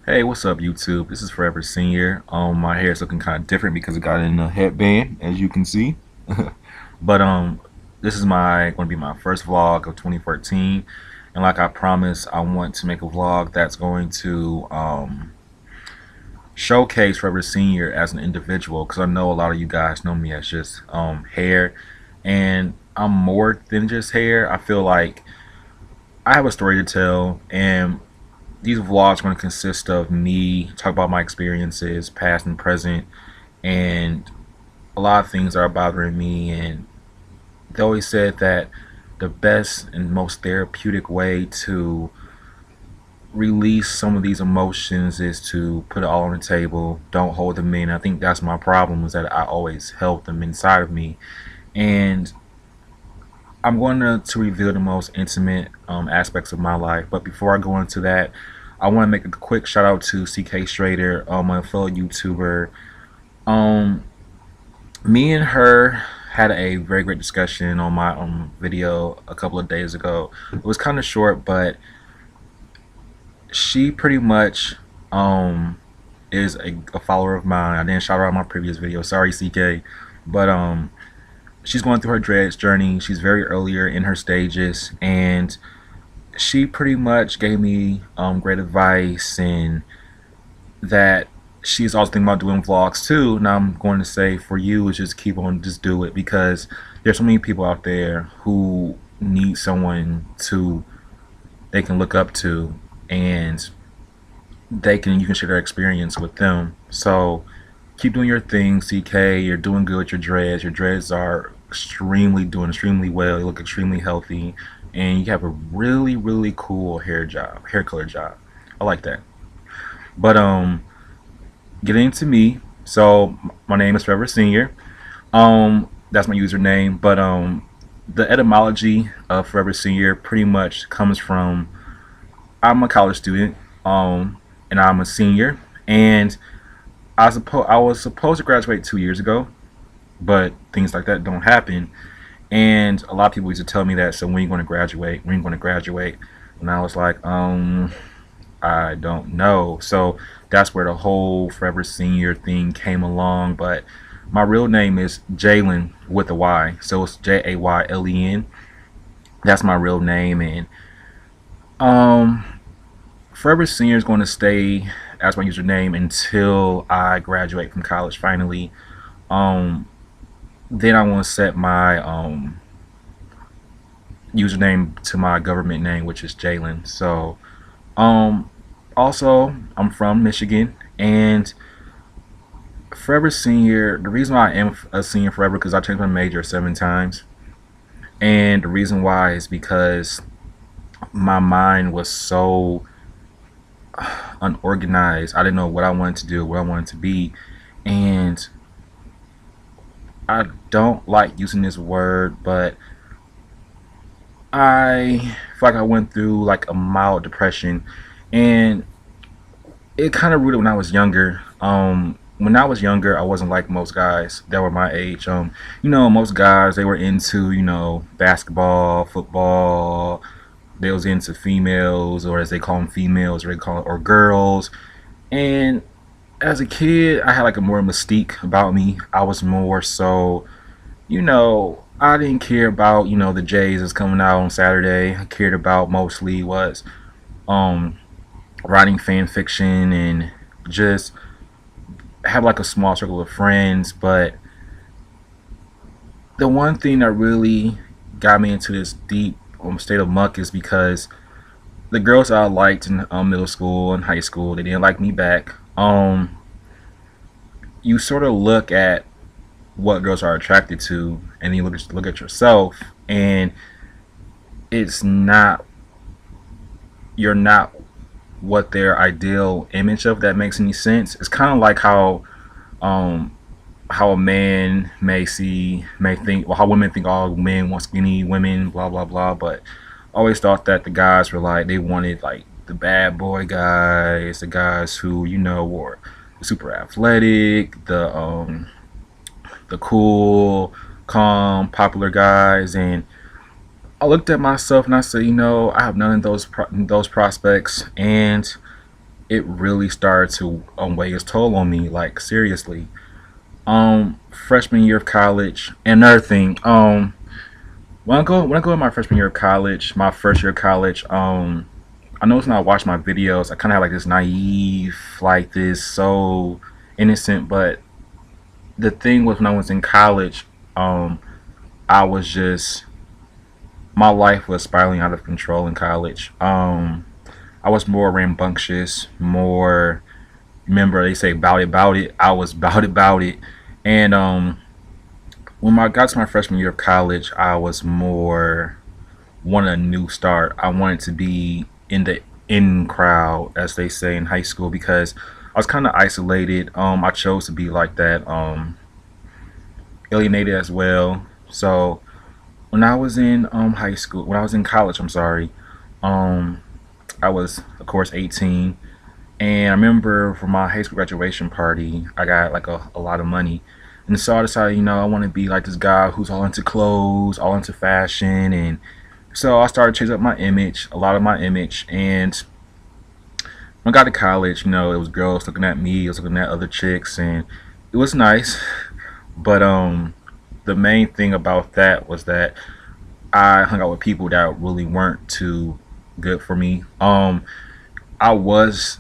Hey, what's up, YouTube? This is Forever Senior. My hair is looking kind of different because it got in a headband, as you can see. But this is my going to be my first vlog of 2014, and like I promised, I want to make a vlog that's going to showcase Forever Senior as an individual, because I know a lot of you guys know me as just hair, and I'm more than just hair. I feel like I have a story to tell, and these vlogs are going to consist of me talk about my experiences, past and present, and a lot of things that are bothering me. And they always said that the best and most therapeutic way to release some of these emotions is to put it all on the table. Don't hold them in. I think that's my problem, is that I always held them inside of me. And I'm going to reveal the most intimate aspects of my life. But before I go into that, I want to make a quick shout out to CK Strader, my fellow YouTuber. Um, Me and her had a very great discussion on my video a couple of days ago. It was kind of short, but she pretty much is a follower of mine. I didn't shout her out in my previous video. Sorry, CK, but she's going through her dreads journey. She's very earlier in her stages, and she pretty much gave me great advice, and that she's also thinking about doing vlogs too. Now I'm going to say for you is just keep on, just do it, because there's so many people out there who need someone to they can look up to, and you can share their experience with them. So keep doing your thing, CK. You're doing good with your dreads. Your dreads are doing extremely well. You look extremely healthy, and you have a really cool hair color job. I like that. But getting to me. So my name is Forever Senior. That's my username. But the etymology of Forever Senior pretty much comes from, I'm a college student, and I'm a senior, and I was supposed to graduate 2 years ago, but things like that don't happen. And a lot of people used to tell me that. So when are you going to graduate? When are you going to graduate? And I was like, I don't know. So that's where the whole Forever Senior thing came along. But my real name is Jalen with a Y, so it's Jaylen. That's my real name, and um, Forever Senior is going to stay as my username until I graduate from college finally. Um, then I want to set my username to my government name, which is Jalen. So um, also, I'm from Michigan, and Forever Senior, the reason why I am a senior forever, because I changed my major 7 times. And the reason why is because my mind was so unorganized. I didn't know what I wanted to do, what I wanted to be. And I don't like using this word, but I feel like I went through like a mild depression, and it kind of rooted when I was younger. When I was younger, I wasn't like most guys that were my age. Most guys, they were into, basketball, football. They was into females, or as they call them, females, or they call it, or girls. And as a kid, I had like a more mystique about me. I was more so, I didn't care about, the Jays that's coming out on Saturday. I cared about mostly was um writing fan fiction, and just have like a small circle of friends. But the one thing that really got me into this deep state of muck is because the girls I liked in middle school and high school, they didn't like me back. You sort of look at what girls are attracted to, and you look at yourself, and it's not you're not what their ideal image of that makes any sense. It's kind of like um how a man may think, well, how women think all men want skinny women, blah blah blah. But I always thought that the guys were like, they wanted like the bad boy guys, the guys who were super athletic, the cool, calm, popular guys. And I looked at myself and I said, I have none of those prospects, and it really started to weigh its toll on me. Like seriously. Freshman year of college. And another thing. When I go in my freshman year of college, my first year of college. I noticed when I watch my videos, I kind of have like this naive, like this so innocent. But the thing was, when I was in college, um, I was just my life was spiraling out of control in college. I was more rambunctious, more. Remember they say about it. I was about it, and when I got to my freshman year of college, I was more wanted a new start. I wanted to be in the in crowd, as they say in high school, because I was kind of isolated. I chose to be like that, alienated as well. So when I was in high school, when I was in college, I'm sorry, um, I was of course 18, and I remember for my high school graduation party, I got like a lot of money. And so I decided, I want to be like this guy who's all into clothes, all into fashion, and so I started changing up my image, a lot of my image. And when I got to college, it was girls looking at me, it was looking at other chicks, and it was nice. But the main thing about that was that I hung out with people that really weren't too good for me. I was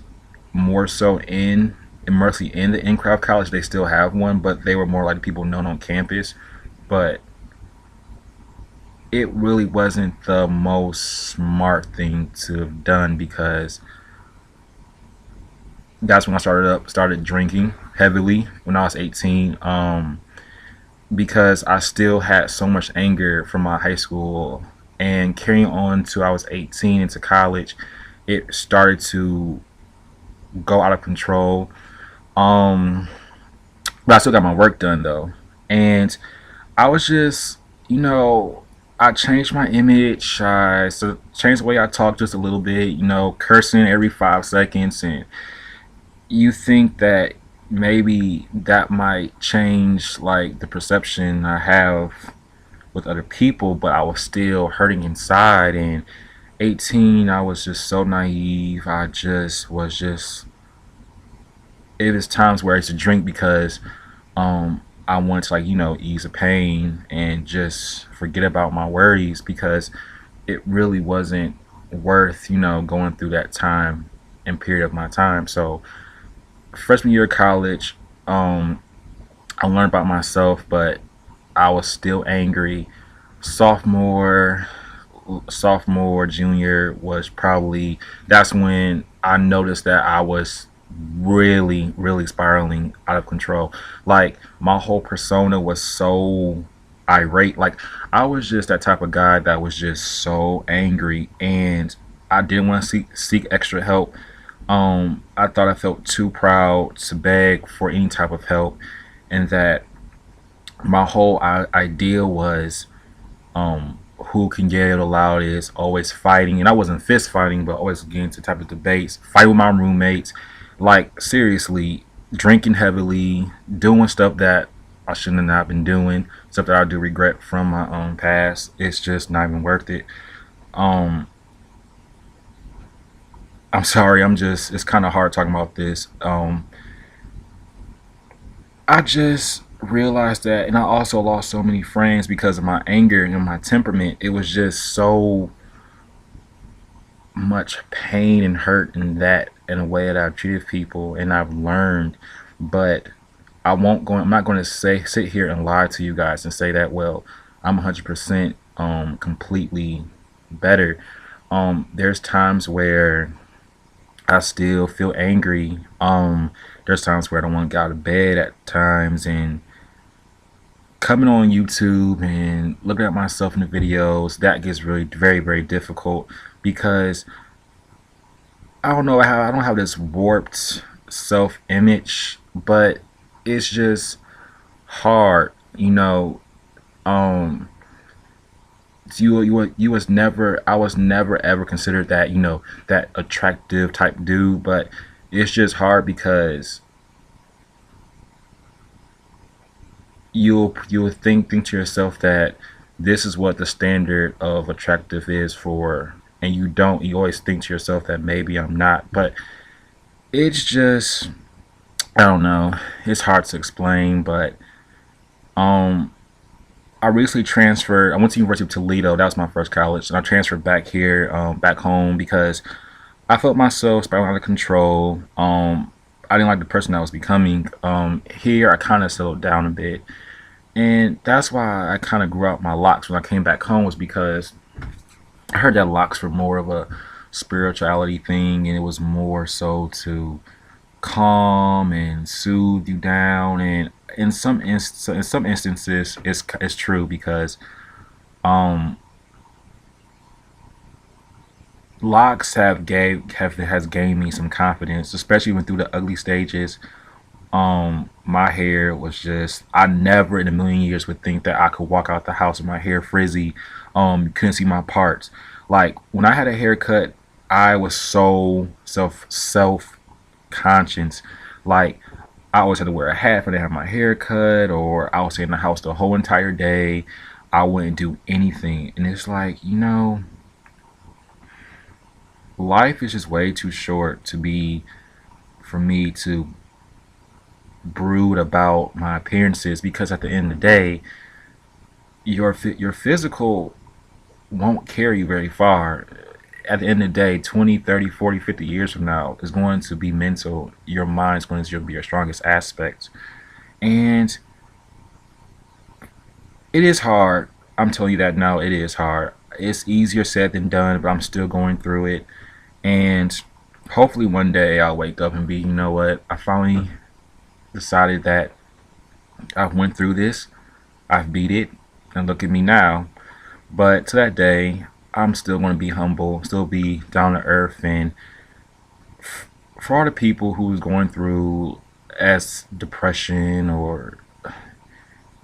more so in immersely in the in crowd college. They still have one, but they were more like the people known on campus. But it really wasn't the most smart thing to have done, because that's when I started drinking heavily when I was 18. Because I still had so much anger from my high school, and carrying on to I was 18 into college, it started to go out of control. Um, but I still got my work done though, and I was just, you know, I changed my image. Changed the way I talk just a little bit. Cursing every 5 seconds, and you think that maybe that might change like the perception I have with other people, but I was still hurting inside. And 18, I was just so naive. I just was just. It was times where I used to drink because I wanted to, like, ease the pain and just forget about my worries, because it really wasn't worth going through that time and period of my time. So freshman year of college, I learned about myself, but I was still angry. Sophomore, junior was probably that's when I noticed that I was really, really spiraling out of control. Like my whole persona was so irate. Like I was just that type of guy that was just so angry, and I didn't want to seek extra help. I thought I felt too proud to beg for any type of help, and that my whole idea was who can get it the loudest, always fighting. And I wasn't fist fighting, but always getting into type of debates, fight with my roommates, like seriously, drinking heavily, doing stuff that I shouldn't have not been doing, stuff that I do regret from my own past. It's just not even worth it. Um, I'm sorry. It's kind of hard talking about this. I just realized that, and I also lost so many friends because of my anger and my temperament. It was just so much pain and hurt in that, in a way that I've treated people and I've learned. But I'm not going to sit here and lie to you guys and say that, well, I'm 100% completely better. There's times where I still feel angry. There's times where I don't want to get out of bed at times, and coming on YouTube and looking at myself in the videos, that gets really very, very difficult, because I don't know how I don't have this warped self image, but it's just hard, um you was never I was never ever considered that, that attractive type dude. But it's just hard because you'll think to yourself that this is what the standard of attractive is for, and you always think to yourself that maybe I'm not. But it's just, I don't know. It's hard to explain, but um, I recently transferred. I went to University of Toledo. That was my first college, and I transferred back here, back home because I felt myself spiraling out of control. I didn't like the person I was becoming. Here, I kind of settled down a bit, and that's why I kind of grew out my locks when I came back home. Was because I heard that locks were more of a spirituality thing, and it was more so to calm and soothe you down. And in some instances, it's true because um, locks have has gained me some confidence, especially when through the ugly stages. My hair was just, I never in a million years would think that I could walk out the house with my hair frizzy. You couldn't see my parts. Like when I had a haircut, I was so self conscious. Like I always had to wear a hat if I didn't have my hair cut, or I would stay in the house the whole entire day. I wouldn't do anything. And it's like, life is just way too short to be, for me to brood about my appearances, because at the end of the day, your physical won't carry you very far. At the end of the day, 20, 30, 40, 50 years from now is going to be mental. Your mind is going to be your strongest aspect. And it is hard. I'm telling you that now, it is hard. It's easier said than done, but I'm still going through it. And hopefully one day I'll wake up and be, you know what, I finally decided that I've went through this, I've beat it, and look at me now. But to that day, I'm still going to be humble, still be down to earth, and for all the people who's going through as depression or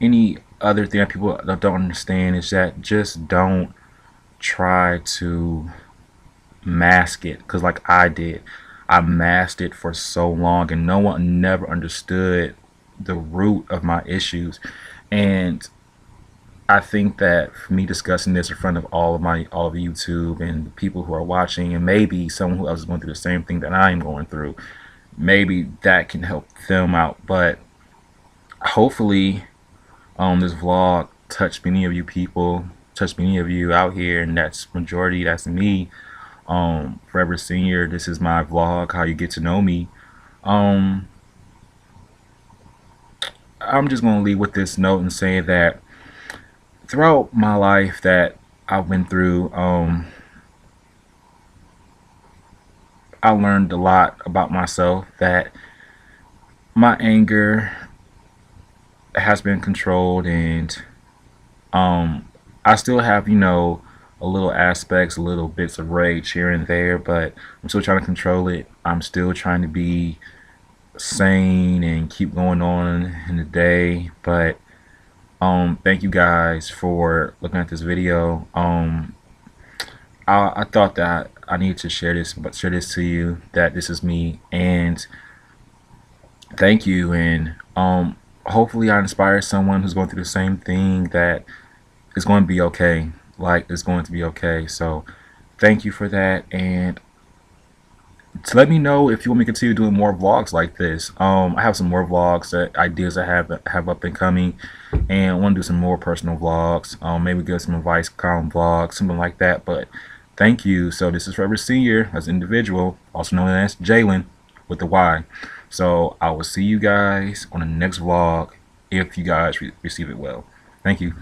any other thing that people don't understand, is that just don't try to mask it, because like I did, I masked it for so long, and no one never understood the root of my issues. And I think that for me discussing this in front of all of YouTube and the people who are watching, and maybe someone who else is going through the same thing that I am going through, maybe that can help them out. But hopefully, this vlog touched many of you people, touched many of you out here, and that's majority. That's me. Forever Senior. This is my vlog, how you get to know me. Um, I'm just gonna leave with this note and say that throughout my life that I went through, I learned a lot about myself. That my anger has been controlled, and I still have, a little aspects, a little bits of rage here and there, but I'm still trying to control it. I'm still trying to be sane and keep going on in the day. But thank you guys for looking at this video. I thought that I needed to share this to you, that this is me, and thank you. And hopefully I inspire someone who's going through the same thing, that it's going to be okay. Like, it's going to be okay. So thank you for that, and to let me know if you want me to continue doing more vlogs like this. I have some more vlogs, that ideas I have up and coming, and I want to do some more personal vlogs. Maybe give some advice column vlogs, something like that. But thank you. So this is Forever Senior as an individual, also known as Jalen with the Y. So I will see you guys on the next vlog if you guys receive it well. Thank you.